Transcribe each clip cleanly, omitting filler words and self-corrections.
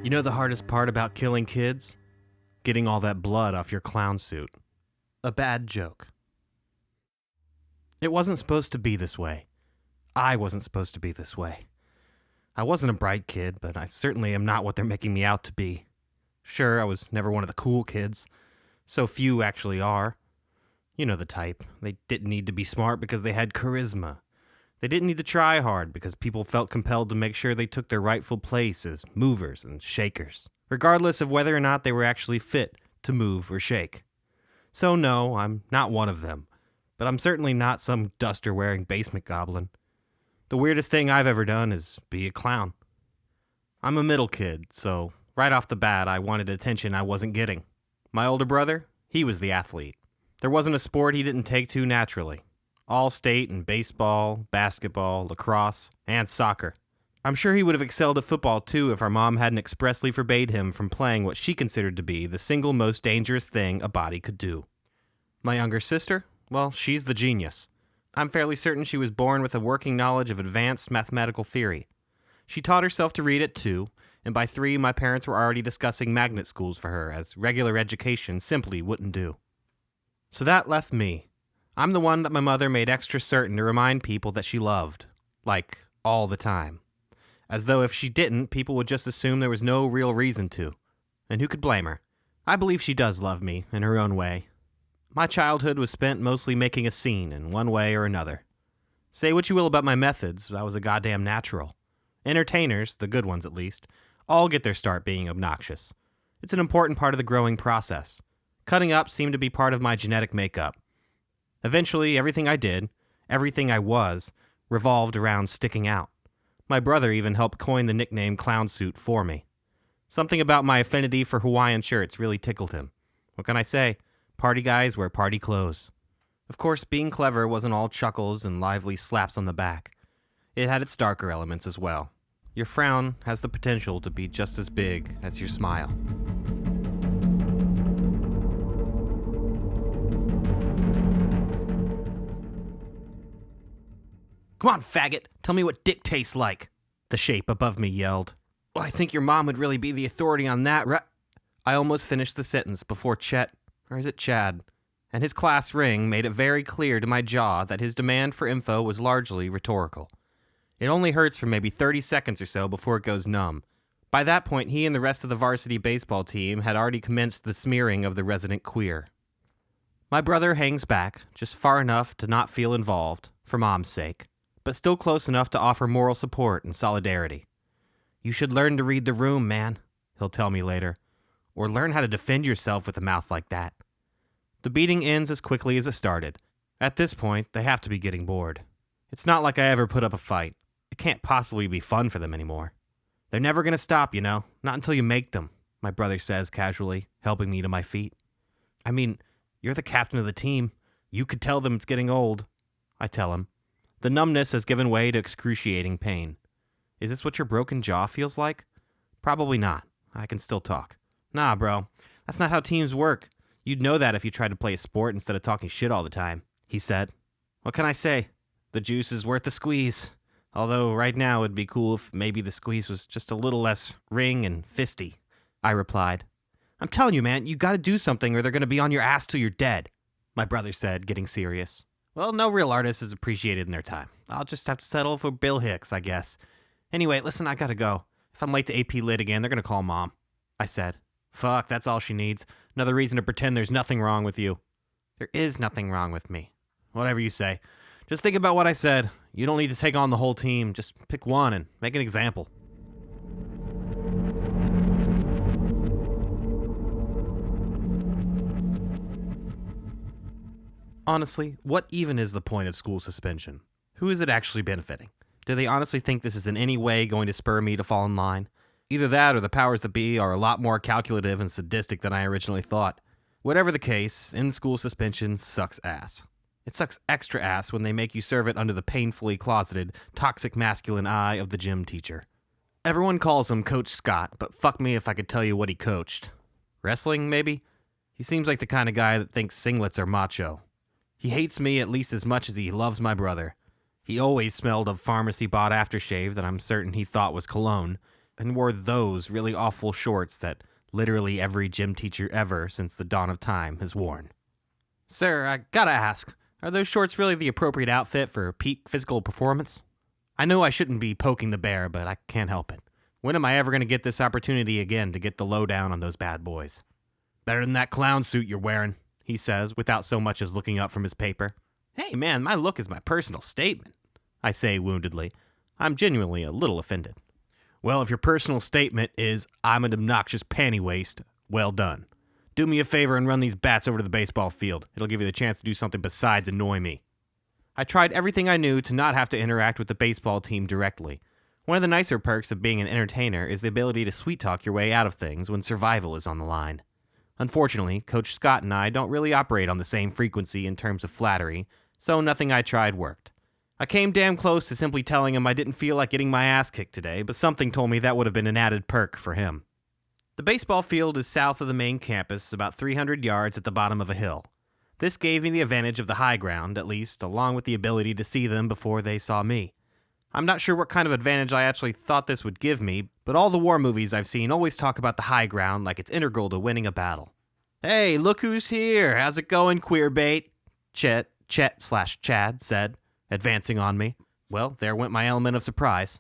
You know the hardest part about killing kids? Getting all that blood off your clown suit. A bad joke. It wasn't supposed to be this way. I wasn't supposed to be this way. I wasn't a bright kid, but I certainly am not what they're making me out to be. Sure, I was never one of the cool kids. So few actually are. You know the type. They didn't need to be smart because they had charisma. They didn't need to try hard because people felt compelled to make sure they took their rightful place as movers and shakers, regardless of whether or not they were actually fit to move or shake. So no, I'm not one of them, but I'm certainly not some duster-wearing basement goblin. The weirdest thing I've ever done is be a clown. I'm a middle kid, so right off the bat I wanted attention I wasn't getting. My older brother, he was the athlete. There wasn't a sport he didn't take to naturally. All state in baseball, basketball, lacrosse, and soccer. I'm sure he would have excelled at football too if our mom hadn't expressly forbade him from playing what she considered to be the single most dangerous thing a body could do. My younger sister? Well, she's the genius. I'm fairly certain she was born with a working knowledge of advanced mathematical theory. She taught herself to read at 2, and by 3 my parents were already discussing magnet schools for her, as regular education simply wouldn't do. So that left me. I'm the one that my mother made extra certain to remind people that she loved. Like, all the time. As though if she didn't, people would just assume there was no real reason to. And who could blame her? I believe she does love me, in her own way. My childhood was spent mostly making a scene in one way or another. Say what you will about my methods, I was a goddamn natural. Entertainers, the good ones at least, all get their start being obnoxious. It's an important part of the growing process. Cutting up seemed to be part of my genetic makeup. Eventually, everything I did, everything I was, revolved around sticking out. My brother even helped coin the nickname clown suit for me. Something about my affinity for Hawaiian shirts really tickled him. What can I say? Party guys wear party clothes. Of course, being clever wasn't all chuckles and lively slaps on the back. It had its darker elements as well. Your frown has the potential to be just as big as your smile. Come on, faggot, tell me what dick tastes like, the shape above me yelled. Well, I think your mom would really be the authority on that, I almost finished the sentence before Chet, or is it Chad, and his class ring made it very clear to my jaw that his demand for info was largely rhetorical. It only hurts for maybe 30 seconds or so before it goes numb. By that point, he and the rest of the varsity baseball team had already commenced the smearing of the resident queer. My brother hangs back, just far enough to not feel involved, for Mom's sake, but still close enough to offer moral support and solidarity. You should learn to read the room, man, he'll tell me later, or learn how to defend yourself with a mouth like that. The beating ends as quickly as it started. At this point, they have to be getting bored. It's not like I ever put up a fight. It can't possibly be fun for them anymore. They're never going to stop, you know, not until you make them, my brother says casually, helping me to my feet. I mean, you're the captain of the team. You could tell them it's getting old. I tell him. The numbness has given way to excruciating pain. Is this what your broken jaw feels like? Probably not. I can still talk. Nah, bro. That's not how teams work. You'd know that if you tried to play a sport instead of talking shit all the time, he said. What can I say? The juice is worth the squeeze. Although right now it'd be cool if maybe the squeeze was just a little less ring and fisty, I replied. I'm telling you, man, you gotta do something or they're gonna be on your ass till you're dead, my brother said, getting serious. Well, no real artist is appreciated in their time. I'll just have to settle for Bill Hicks, I guess. Anyway, listen, I gotta go. If I'm late to AP Lit again, they're gonna call Mom, I said. Fuck, that's all she needs. Another reason to pretend there's nothing wrong with you. There is nothing wrong with me. Whatever you say. Just think about what I said. You don't need to take on the whole team. Just pick one and make an example. Honestly, what even is the point of school suspension? Who is it actually benefiting? Do they honestly think this is in any way going to spur me to fall in line? Either that or the powers that be are a lot more calculative and sadistic than I originally thought. Whatever the case, in-school suspension sucks ass. It sucks extra ass when they make you serve it under the painfully closeted, toxic masculine eye of the gym teacher. Everyone calls him Coach Scott, but fuck me if I could tell you what he coached. Wrestling, maybe? He seems like the kind of guy that thinks singlets are macho. He hates me at least as much as he loves my brother. He always smelled of pharmacy-bought aftershave that I'm certain he thought was cologne, and wore those really awful shorts that literally every gym teacher ever since the dawn of time has worn. Sir, I gotta ask, are those shorts really the appropriate outfit for peak physical performance? I know I shouldn't be poking the bear, but I can't help it. When am I ever going to get this opportunity again to get the lowdown on those bad boys? Better than that clown suit you're wearing, he says, without so much as looking up from his paper. Hey man, my look is my personal statement, I say woundedly. I'm genuinely a little offended. Well, if your personal statement is, I'm an obnoxious panty waste, well done. Do me a favor and run these bats over to the baseball field. It'll give you the chance to do something besides annoy me. I tried everything I knew to not have to interact with the baseball team directly. One of the nicer perks of being an entertainer is the ability to sweet-talk your way out of things when survival is on the line. Unfortunately, Coach Scott and I don't really operate on the same frequency in terms of flattery, so nothing I tried worked. I came damn close to simply telling him I didn't feel like getting my ass kicked today, but something told me that would have been an added perk for him. The baseball field is south of the main campus, about 300 yards at the bottom of a hill. This gave me the advantage of the high ground, at least, along with the ability to see them before they saw me. I'm not sure what kind of advantage I actually thought this would give me, but all the war movies I've seen always talk about the high ground like it's integral to winning a battle. Hey, look who's here. How's it going, queerbait? Chet/Chad said, advancing on me. Well, there went my element of surprise.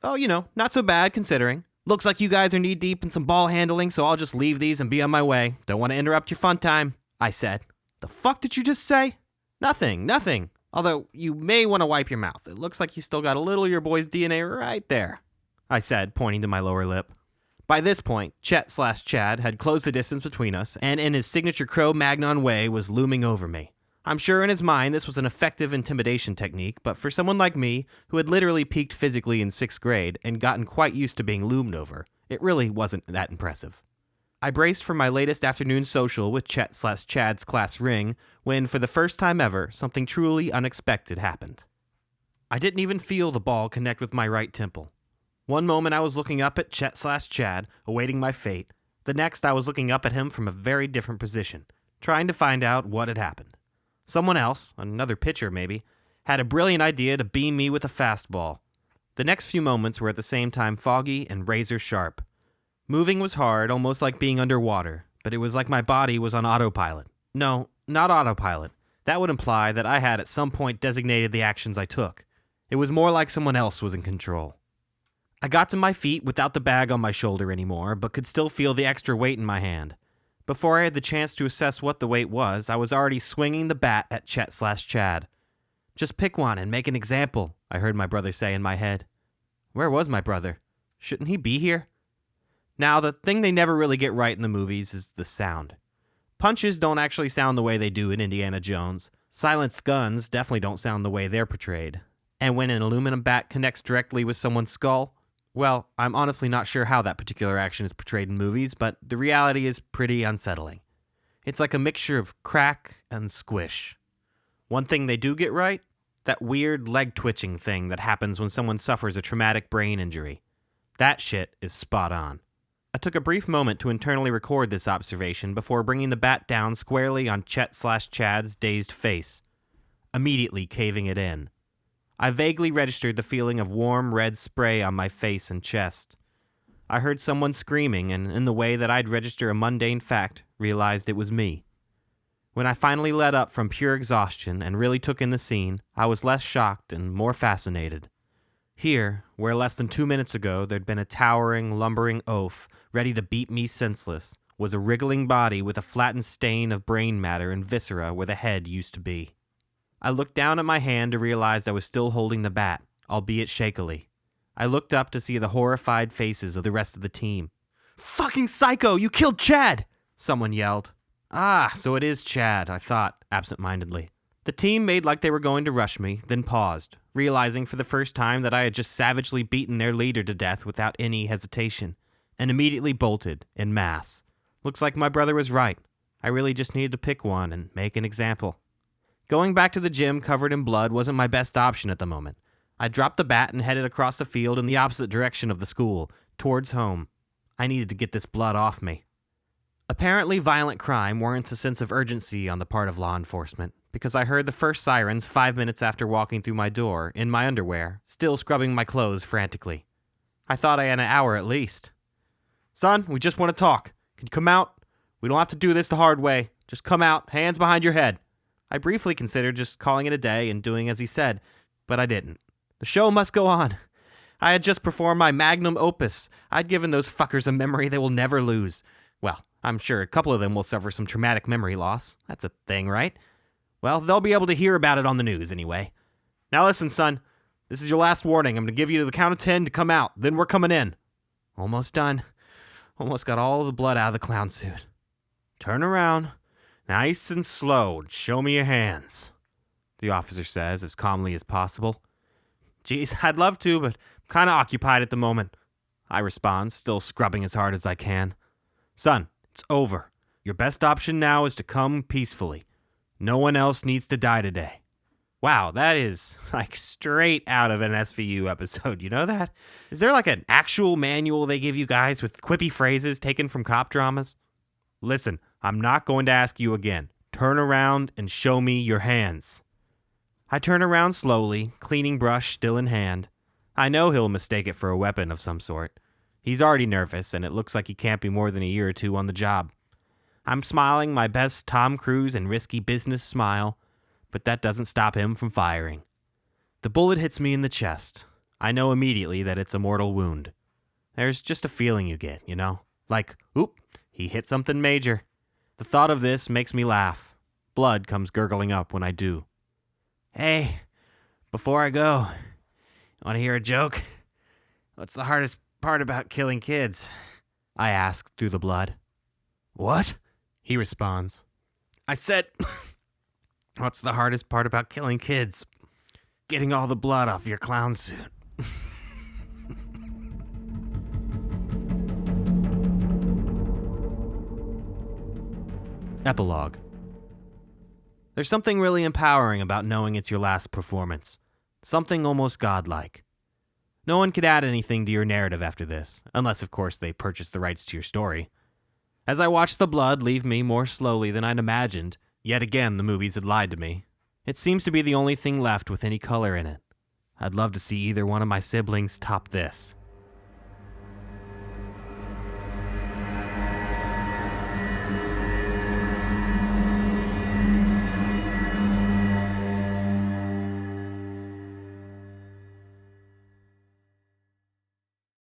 Oh, not so bad considering. Looks like you guys are knee-deep in some ball handling, so I'll just leave these and be on my way. Don't want to interrupt your fun time, I said. The fuck did you just say? Nothing. Although, you may want to wipe your mouth. It looks like you still got a little of your boy's DNA right there, I said, pointing to my lower lip. By this point, Chet/Chad had closed the distance between us, and in his signature Cro-Magnon way was looming over me. I'm sure in his mind this was an effective intimidation technique, but for someone like me, who had literally peaked physically in 6th grade and gotten quite used to being loomed over, it really wasn't that impressive. I braced for my latest afternoon social with Chet/Chad's class ring when, for the first time ever, something truly unexpected happened. I didn't even feel the ball connect with my right temple. One moment I was looking up at Chet/Chad, awaiting my fate. The next I was looking up at him from a very different position, trying to find out what had happened. Someone else, another pitcher maybe, had a brilliant idea to beam me with a fastball. The next few moments were at the same time foggy and razor sharp. Moving was hard, almost like being underwater, but it was like my body was on autopilot. No, not autopilot. That would imply that I had at some point designated the actions I took. It was more like someone else was in control. I got to my feet without the bag on my shoulder anymore, but could still feel the extra weight in my hand. Before I had the chance to assess what the weight was, I was already swinging the bat at Chet/Chad. Just pick one and make an example, I heard my brother say in my head. Where was my brother? Shouldn't he be here? Now, the thing they never really get right in the movies is the sound. Punches don't actually sound the way they do in Indiana Jones. Silenced guns definitely don't sound the way they're portrayed. And when an aluminum bat connects directly with someone's skull, well, I'm honestly not sure how that particular action is portrayed in movies, but the reality is pretty unsettling. It's like a mixture of crack and squish. One thing they do get right? That weird leg twitching thing that happens when someone suffers a traumatic brain injury. That shit is spot on. I took a brief moment to internally record this observation before bringing the bat down squarely on Chet/Chad's dazed face, immediately caving it in. I vaguely registered the feeling of warm red spray on my face and chest. I heard someone screaming, and in the way that I'd register a mundane fact, realized it was me. When I finally let up from pure exhaustion and really took in the scene, I was less shocked and more fascinated. Here, where less than 2 minutes ago there'd been a towering, lumbering oaf ready to beat me senseless, was a wriggling body with a flattened stain of brain matter and viscera where the head used to be. I looked down at my hand to realize I was still holding the bat, albeit shakily. I looked up to see the horrified faces of the rest of the team. "Fucking psycho! You killed Chad!" someone yelled. Ah, so it is Chad, I thought, absent-mindedly. The team made like they were going to rush me, then paused, realizing for the first time that I had just savagely beaten their leader to death without any hesitation, and immediately bolted, en masse. Looks like my brother was right. I really just needed to pick one and make an example. Going back to the gym covered in blood wasn't my best option at the moment. I dropped the bat and headed across the field in the opposite direction of the school, towards home. I needed to get this blood off me. Apparently violent crime warrants a sense of urgency on the part of law enforcement, because I heard the first sirens 5 minutes after walking through my door, in my underwear, still scrubbing my clothes frantically. I thought I had an hour at least. Son, we just want to talk. Can you come out? We don't have to do this the hard way. Just come out, hands behind your head. I briefly considered just calling it a day and doing as he said, but I didn't. The show must go on. I had just performed my magnum opus. I'd given those fuckers a memory they will never lose. Well, I'm sure a couple of them will suffer some traumatic memory loss. That's a thing, right? Well, they'll be able to hear about it on the news anyway. Now listen, son. This is your last warning. I'm going to give you the count of 10 to come out. Then we're coming in. Almost done. Almost got all the blood out of the clown suit. Turn around. Nice and slow. And show me your hands. The officer says as calmly as possible. Geez, I'd love to, but I'm kind of occupied at the moment. I respond, still scrubbing as hard as I can. Son, it's over. Your best option now is to come peacefully. No one else needs to die today. Wow, that is like straight out of an SVU episode. You know that? Is there like an actual manual they give you guys with quippy phrases taken from cop dramas? Listen, I'm not going to ask you again. Turn around and show me your hands. I turn around slowly, cleaning brush still in hand. I know he'll mistake it for a weapon of some sort. He's already nervous, and it looks like he can't be more than a year or two on the job. I'm smiling my best Tom Cruise and risky business smile, but that doesn't stop him from firing. The bullet hits me in the chest. I know immediately that it's a mortal wound. There's just a feeling you get, you know? Like, oop, he hit something major. The thought of this makes me laugh. Blood comes gurgling up when I do. Hey, before I go, want to hear a joke? What's the hardest part about killing kids? I ask through the blood. What? He responds. I said, what's the hardest part about killing kids? Getting all the blood off your clown suit. Epilogue. There's something really empowering about knowing it's your last performance. Something almost godlike. No one could add anything to your narrative after this, unless, of course, they purchased the rights to your story. As I watched the blood leave me more slowly than I'd imagined, yet again the movies had lied to me, it seems to be the only thing left with any color in it. I'd love to see either one of my siblings top this.